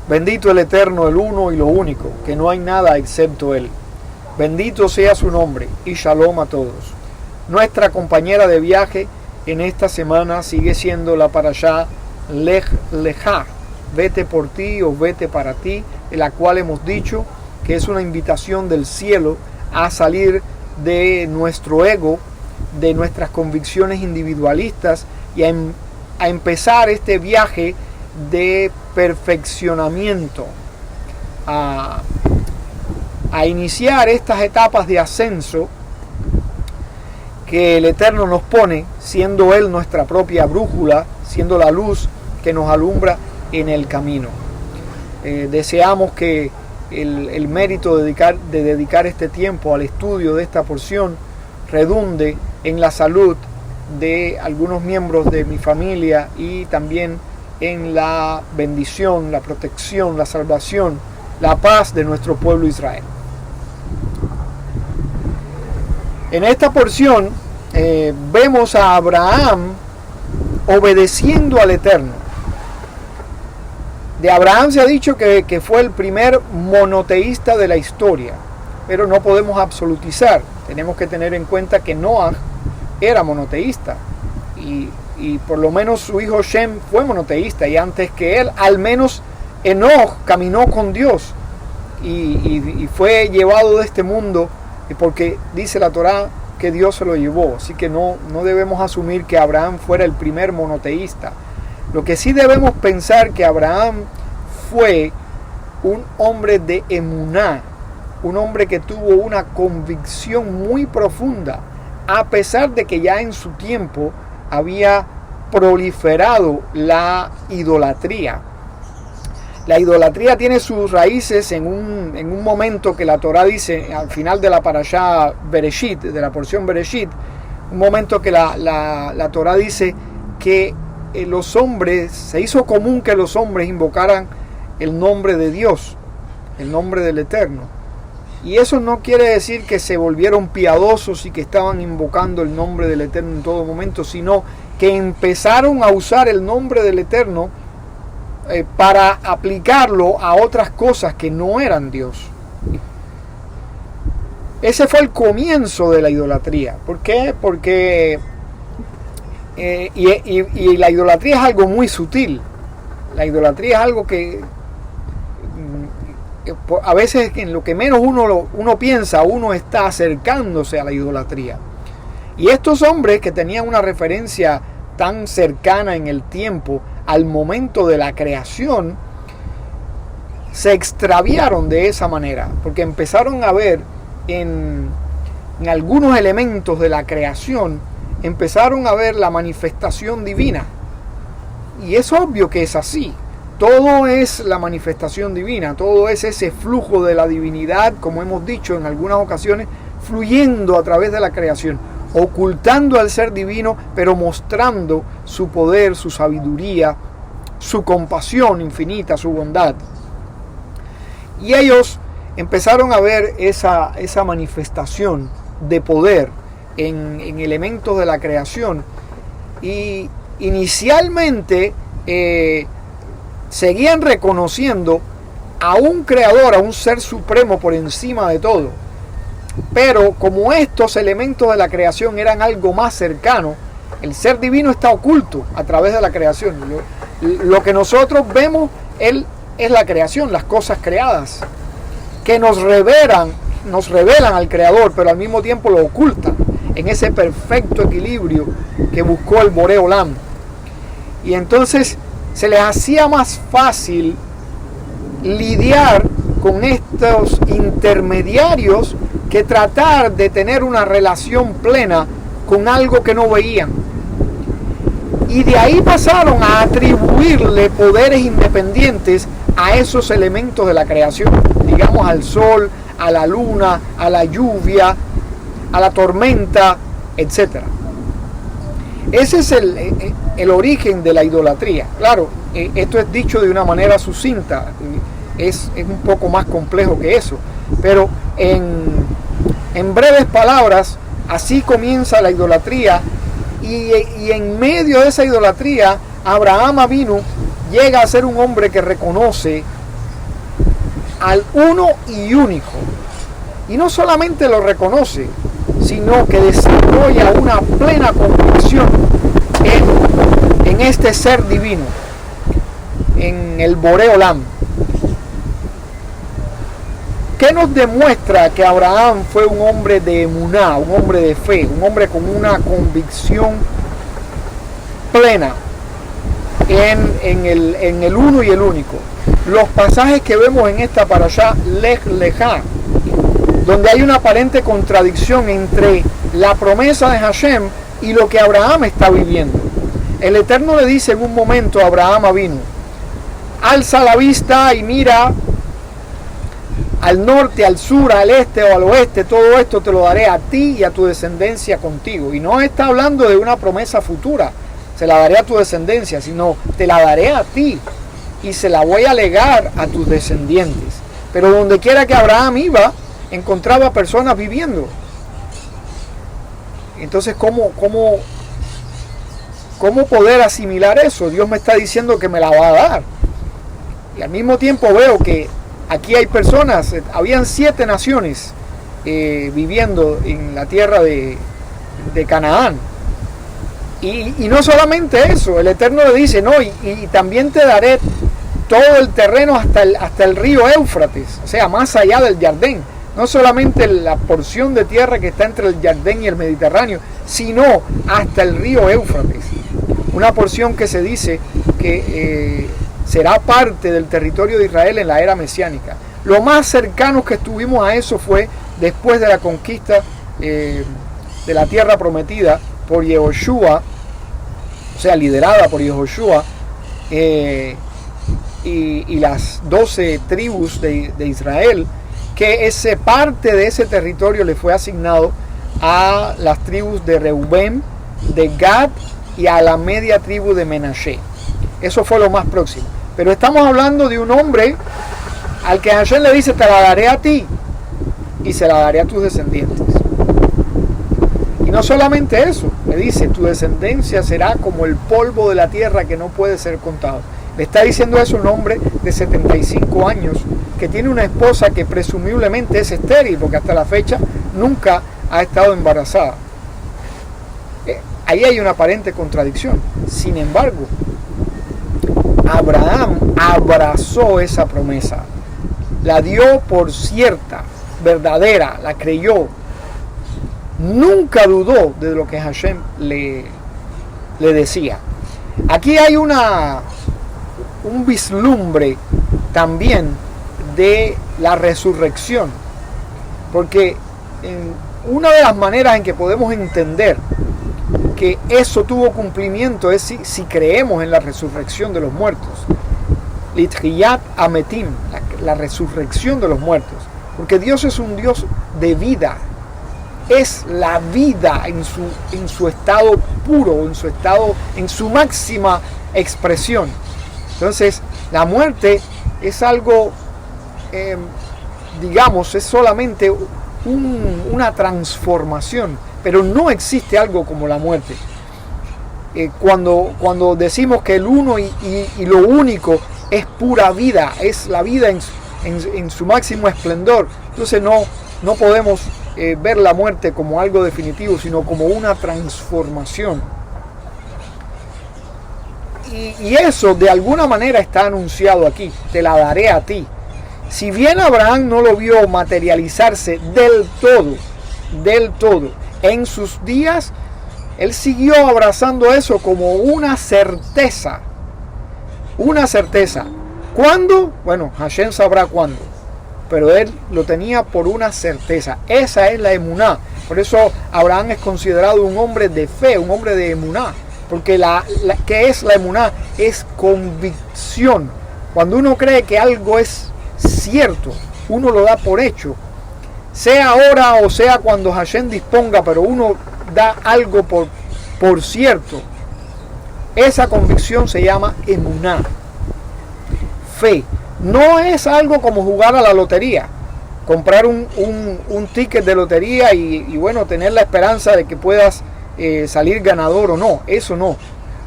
Bendito el Eterno, el uno y lo único, que no hay nada excepto Él. Bendito sea su nombre y shalom a todos. Nuestra compañera de viaje en esta semana sigue siendo la parashá Lech Lechá, vete por ti o vete para ti, de la cual hemos dicho que es una invitación del cielo a salir de nuestro ego, de nuestras convicciones individualistas y a empezar este viaje de perfeccionamiento, a iniciar estas etapas de ascenso que el Eterno nos pone, siendo Él nuestra propia brújula, siendo la luz que nos alumbra en el camino. Deseamos que el mérito de dedicar este tiempo al estudio de esta porción redunde en la salud de algunos miembros de mi familia y también en la bendición, la protección, la salvación, la paz de nuestro pueblo Israel. En esta porción vemos a Abraham obedeciendo al Eterno. De Abraham se ha dicho que fue el primer monoteísta de la historia, pero no podemos absolutizar. Tenemos que tener en cuenta que Noah era monoteísta y por lo menos su hijo Shem fue monoteísta, y antes que él, al menos Enoch caminó con Dios y fue llevado de este mundo, porque dice la Torá que Dios se lo llevó. Así que no debemos asumir que Abraham fuera el primer monoteísta. Lo que sí debemos pensar que Abraham fue un hombre de emuná, un hombre que tuvo una convicción muy profunda, a pesar de que ya en su tiempo había proliferado la idolatría. La idolatría tiene sus raíces en un momento que la Torá dice al final de la parashá Bereshit, de la porción Bereshit, un momento que la Torá dice que los hombres, se hizo común que los hombres invocaran el nombre de Dios, el nombre del Eterno. Y eso no quiere decir que se volvieron piadosos y que estaban invocando el nombre del Eterno en todo momento, sino que empezaron a usar el nombre del Eterno para aplicarlo a otras cosas que no eran Dios. Ese fue el comienzo de la idolatría. ¿Por qué? Porque y la idolatría es algo muy sutil. La idolatría es algo que a veces en lo que menos uno piensa, uno está acercándose a la idolatría. Y estos hombres que tenían una referencia tan cercana en el tiempo al momento de la creación, se extraviaron de esa manera, porque empezaron a ver en algunos elementos de la creación, empezaron a ver la manifestación divina. Y es obvio que es así. Todo es la manifestación divina, todo es ese flujo de la divinidad, como hemos dicho en algunas ocasiones, fluyendo a través de la creación, ocultando al ser divino, pero mostrando su poder, su sabiduría, su compasión infinita, su bondad. Y ellos empezaron a ver esa manifestación de poder en elementos de la creación, y inicialmente seguían reconociendo a un creador, a un ser supremo por encima de todo. Pero como estos elementos de la creación eran algo más cercano, el ser divino está oculto a través de la creación. Lo que nosotros vemos es la creación, las cosas creadas, que nos revelan al creador, pero al mismo tiempo lo ocultan en ese perfecto equilibrio que buscó el Boré Olam. Y entonces se les hacía más fácil lidiar con estos intermediarios que tratar de tener una relación plena con algo que no veían. Y de ahí pasaron a atribuirle poderes independientes a esos elementos de la creación, digamos al sol, a la luna, a la lluvia, a la tormenta, etc. Ese es el origen de la idolatría. Claro, esto es dicho de una manera sucinta, es un poco más complejo que eso, pero en breves palabras, así comienza la idolatría, y en medio de esa idolatría, Abraham Avinu llega a ser un hombre que reconoce al uno y único. Y no solamente lo reconoce, sino que desarrolla una plena convicción en este ser divino, en el Boré Olam. ¿Qué nos demuestra que Abraham fue un hombre de emuná, un hombre de fe, un hombre con una convicción plena en el uno y el único? Los pasajes que vemos en esta parashá Lech Lechá, donde hay una aparente contradicción entre la promesa de Hashem y lo que Abraham está viviendo. El Eterno le dice en un momento a Abraham Avinu: alza la vista y mira al norte, al sur, al este o al oeste, todo esto te lo daré a ti y a tu descendencia contigo. Y no está hablando de una promesa futura, se la daré a tu descendencia, sino te la daré a ti y se la voy a legar a tus descendientes. Pero donde quiera que Abraham iba, encontraba personas viviendo. Entonces, ¿cómo poder asimilar eso? Dios me está diciendo que me la va a dar. Y al mismo tiempo veo que aquí hay personas, habían 7 naciones viviendo en la tierra de Canaán. Y no solamente eso, el Eterno le dice, no, y también te daré todo el terreno hasta el río Éufrates, o sea, más allá del Jardín. No solamente la porción de tierra que está entre el Jardín y el Mediterráneo, sino hasta el río Éufrates. Una porción que se dice que será parte del territorio de Israel en la era mesiánica. Lo más cercano que estuvimos a eso fue después de la conquista de la tierra prometida por Yehoshua, o sea, liderada por Yehoshua, y las 12 tribus de Israel, que ese parte de ese territorio le fue asignado a las tribus de Reubén, de Gad y a la media tribu de Menashe. Eso fue lo más próximo. Pero estamos hablando de un hombre al que Hashem le dice: te la daré a ti y se la daré a tus descendientes. Y no solamente eso, le dice: tu descendencia será como el polvo de la tierra que no puede ser contado. Le está diciendo eso un hombre de 75 años que tiene una esposa que presumiblemente es estéril, porque hasta la fecha nunca ha estado embarazada. Ahí hay una aparente contradicción. Sin embargo, Abraham abrazó esa promesa, la dio por cierta, verdadera, la creyó, nunca dudó de lo que Hashem le decía. Aquí hay un vislumbre también de la resurrección, porque una de las maneras en que podemos entender que eso tuvo cumplimiento es si creemos en la resurrección de los muertos. Litchiyat Ametim, la resurrección de los muertos, porque Dios es un Dios de vida, es la vida en su estado puro, en su máxima expresión. Entonces, la muerte es algo, es solamente una transformación, pero no existe algo como la muerte. Cuando decimos que el uno y lo único es pura vida, es la vida en su máximo esplendor, entonces no podemos ver la muerte como algo definitivo, sino como una transformación. Y eso de alguna manera está anunciado aquí: te la daré a ti. Si bien Abraham no lo vio materializarse del todo en sus días, él siguió abrazando eso como una certeza. Una certeza. ¿Cuándo? Bueno, Hashem sabrá cuándo, pero él lo tenía por una certeza. Esa es la emuná. Por eso Abraham es considerado un hombre de fe, un hombre de emuná. Porque ¿qué es la emuná? Es convicción. Cuando uno cree que algo es cierto, uno lo da por hecho. Sea ahora o sea cuando Hashem disponga, pero uno da algo por cierto. Esa convicción se llama emuná. Fe. No es algo como jugar a la lotería. Comprar un ticket de lotería y bueno, tener la esperanza de que puedas salir ganador o no. Eso no.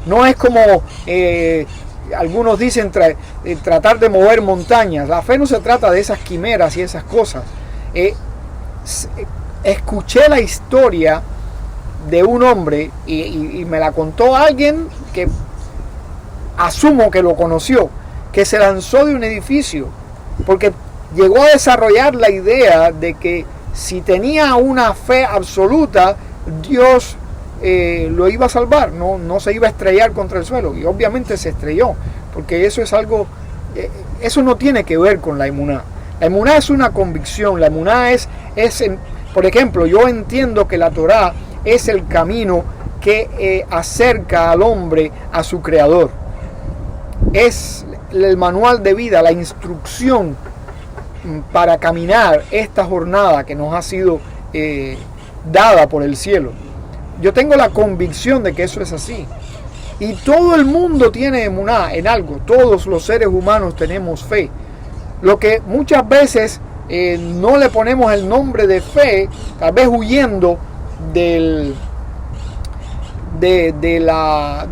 No es como algunos dicen tratar de mover montañas. La fe no se trata de esas quimeras y esas cosas. Escuché la historia de un hombre y me la contó alguien que asumo que lo conoció, que se lanzó de un edificio porque llegó a desarrollar la idea de que si tenía una fe absoluta, Dios lo iba a salvar, no se iba a estrellar contra el suelo, y obviamente se estrelló, porque eso es algo, eso no tiene que ver con la emuná. La emuná es una convicción, la emuná por ejemplo, yo entiendo que la Torá es el camino que acerca al hombre a su creador, es el manual de vida, la instrucción para caminar esta jornada que nos ha sido dada por el cielo. Yo tengo la convicción de que eso es así. Y todo el mundo tiene emuná en algo. Todos los seres humanos tenemos fe. Lo que muchas veces no le ponemos el nombre de fe, tal vez huyendo de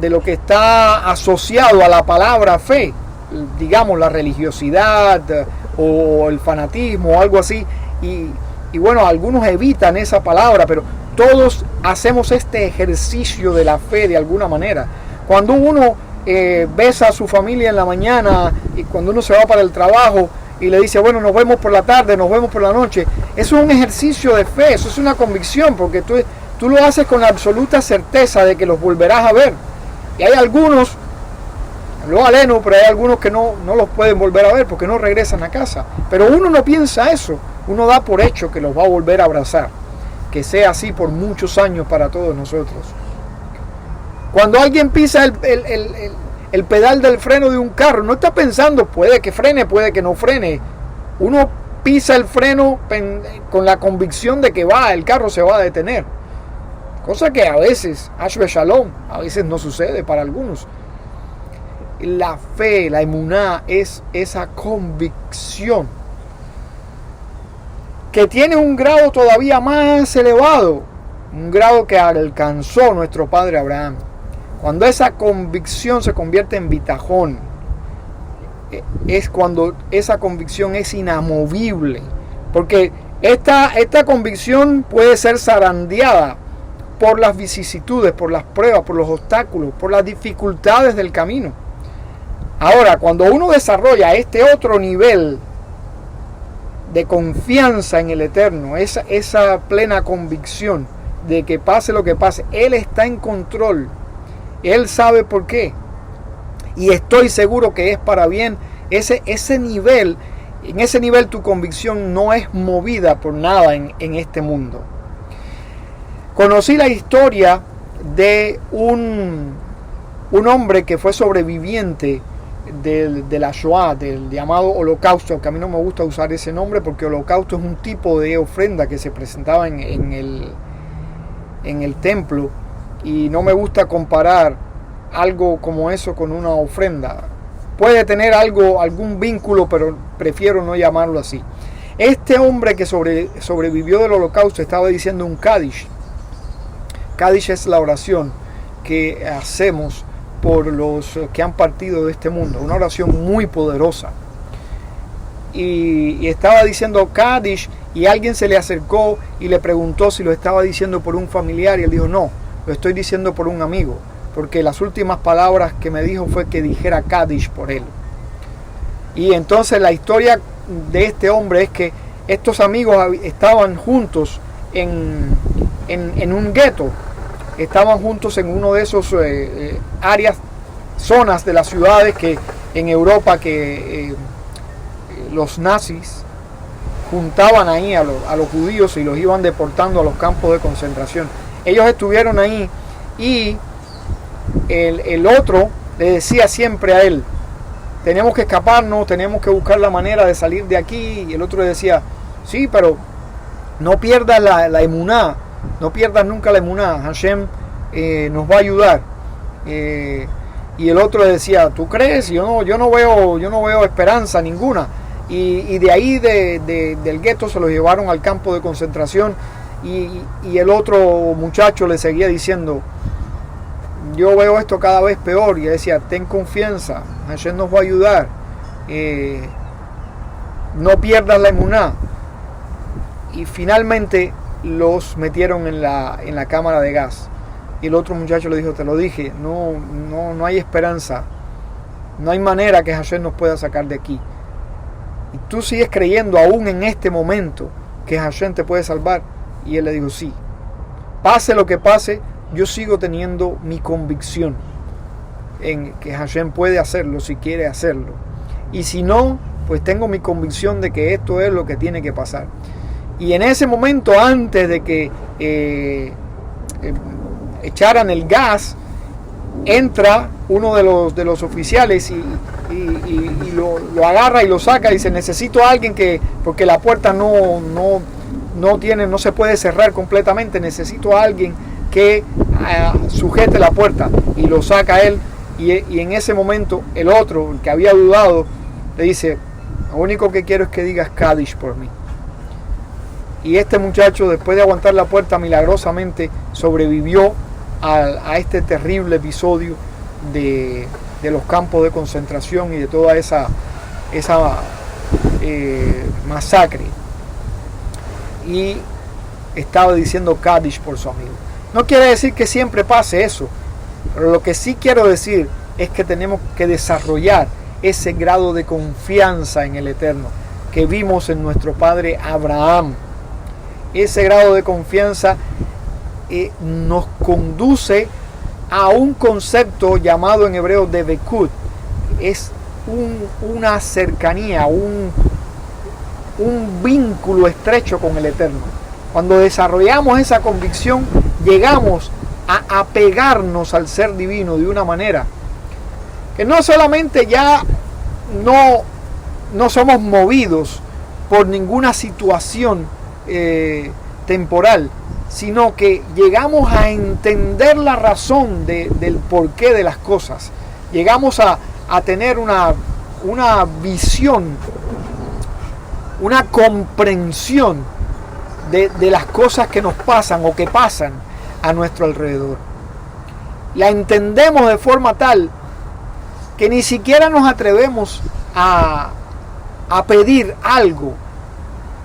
lo que está asociado a la palabra fe, digamos la religiosidad o el fanatismo o algo así, y bueno, algunos evitan esa palabra, pero todos hacemos este ejercicio de la fe de alguna manera. Cuando uno besa a su familia en la mañana y cuando uno se va para el trabajo y le dice, bueno, nos vemos por la tarde, nos vemos por la noche, eso es un ejercicio de fe, eso es una convicción, porque tú lo haces con la absoluta certeza de que los volverás a ver. Y hay algunos, lo aleno, pero hay algunos que no los pueden volver a ver porque no regresan a casa. Pero uno no piensa eso, uno da por hecho que los va a volver a abrazar. Que sea así por muchos años para todos nosotros. Cuando alguien pisa el pedal del freno de un carro, no está pensando, puede que frene, puede que no frene. Uno pisa el freno con la convicción de que el carro se va a detener. Cosa que a veces, Ashbe Shalom, a veces no sucede para algunos. La fe, la emuná, es esa convicción que tiene un grado todavía más elevado, un grado que alcanzó nuestro padre Abraham. Cuando esa convicción se convierte en bitajón, es cuando esa convicción es inamovible, porque esta convicción puede ser zarandeada por las vicisitudes, por las pruebas, por los obstáculos, por las dificultades del camino. Ahora, cuando uno desarrolla este otro nivel de confianza en el Eterno, esa plena convicción de que pase lo que pase, Él está en control, Él sabe por qué, y estoy seguro que es para bien. Ese nivel, en ese nivel tu convicción no es movida por nada en este mundo. Conocí la historia de un hombre que fue sobreviviente de la Shoah, del llamado Holocausto, que a mí no me gusta usar ese nombre porque Holocausto es un tipo de ofrenda que se presentaba en el templo, y no me gusta comparar algo como eso con una ofrenda. Puede tener algún vínculo, pero prefiero no llamarlo así. Este hombre que sobrevivió del Holocausto estaba diciendo un Kaddish. Kaddish es la oración que hacemos por los que han partido de este mundo, una oración muy poderosa. Y estaba diciendo Kaddish, y alguien se le acercó y le preguntó si lo estaba diciendo por un familiar, y él dijo, no, lo estoy diciendo por un amigo, porque las últimas palabras que me dijo fue que dijera Kaddish por él. Y entonces la historia de este hombre es que estos amigos estaban juntos en un gueto, estaban juntos en uno de esos zonas de las ciudades que en Europa que los nazis juntaban ahí a los judíos y los iban deportando a los campos de concentración. Ellos estuvieron ahí, y el otro le decía siempre a él, tenemos que escaparnos, tenemos que buscar la manera de salir de aquí, y el otro le decía, sí, pero no pierdas la emuná, no pierdas nunca la emuná, Hashem nos va a ayudar. Y el otro le decía, ¿tú crees? Yo no veo esperanza ninguna. Y de ahí del gueto se los llevaron al campo de concentración, y el otro muchacho le seguía diciendo, yo veo esto cada vez peor. Y decía, ten confianza, Hashem nos va a ayudar, no pierdas la emuná. Y finalmente los metieron en la cámara de gas. Y el otro muchacho le dijo, te lo dije, no hay esperanza, no hay manera que Hashem nos pueda sacar de aquí. Y tú sigues creyendo aún en este momento que Hashem te puede salvar. Y él le dijo, sí, pase lo que pase, yo sigo teniendo mi convicción en que Hashem puede hacerlo si quiere hacerlo. Y si no, pues tengo mi convicción de que esto es lo que tiene que pasar. Y en ese momento, antes de que echaran el gas, entra uno de los oficiales y lo agarra y lo saca y dice, necesito a alguien porque la puerta no se puede cerrar completamente, necesito a alguien que sujete la puerta, y lo saca él. Y en ese momento el otro, el que había dudado, le dice, lo único que quiero es que digas Kaddish por mí. Y este muchacho, después de aguantar la puerta, milagrosamente sobrevivió a este terrible episodio de los campos de concentración y de toda esa masacre. Y estaba diciendo Kaddish por su amigo. No quiere decir que siempre pase eso, pero lo que sí quiero decir es que tenemos que desarrollar ese grado de confianza en el Eterno que vimos en nuestro padre Abraham. Ese grado de confianza nos conduce a un concepto llamado en hebreo de Bekut. Es una cercanía, un vínculo estrecho con el Eterno. Cuando desarrollamos esa convicción, llegamos a apegarnos al ser divino de una manera que no solamente ya no somos movidos por ninguna situación temporal, sino que llegamos a entender la razón del porqué de las cosas. Llegamos a tener una visión, una comprensión de las cosas que nos pasan o que pasan a nuestro alrededor. La entendemos de forma tal que ni siquiera nos atrevemos a pedir algo,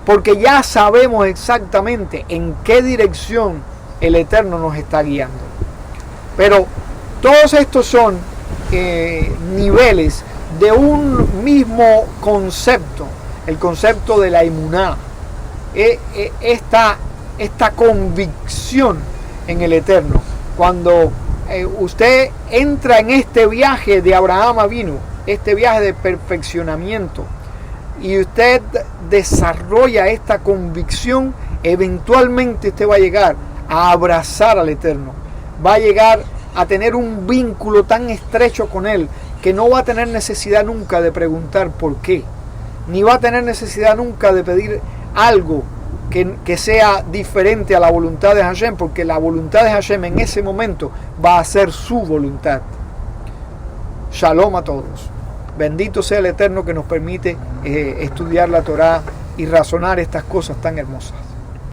porque ya sabemos exactamente en qué dirección el Eterno nos está guiando. Pero todos estos son niveles de un mismo concepto, el concepto de la emuná, esta convicción en el Eterno. Cuando usted entra en este viaje de Abraham Avinu, este viaje de perfeccionamiento, y usted desarrolla esta convicción, eventualmente usted va a llegar a abrazar al Eterno, va a llegar a tener un vínculo tan estrecho con Él que no va a tener necesidad nunca de preguntar por qué, ni va a tener necesidad nunca de pedir algo que sea diferente a la voluntad de Hashem, porque la voluntad de Hashem en ese momento va a ser su voluntad. Shalom a todos. Bendito sea el Eterno que nos permite estudiar la Torá y razonar estas cosas tan hermosas.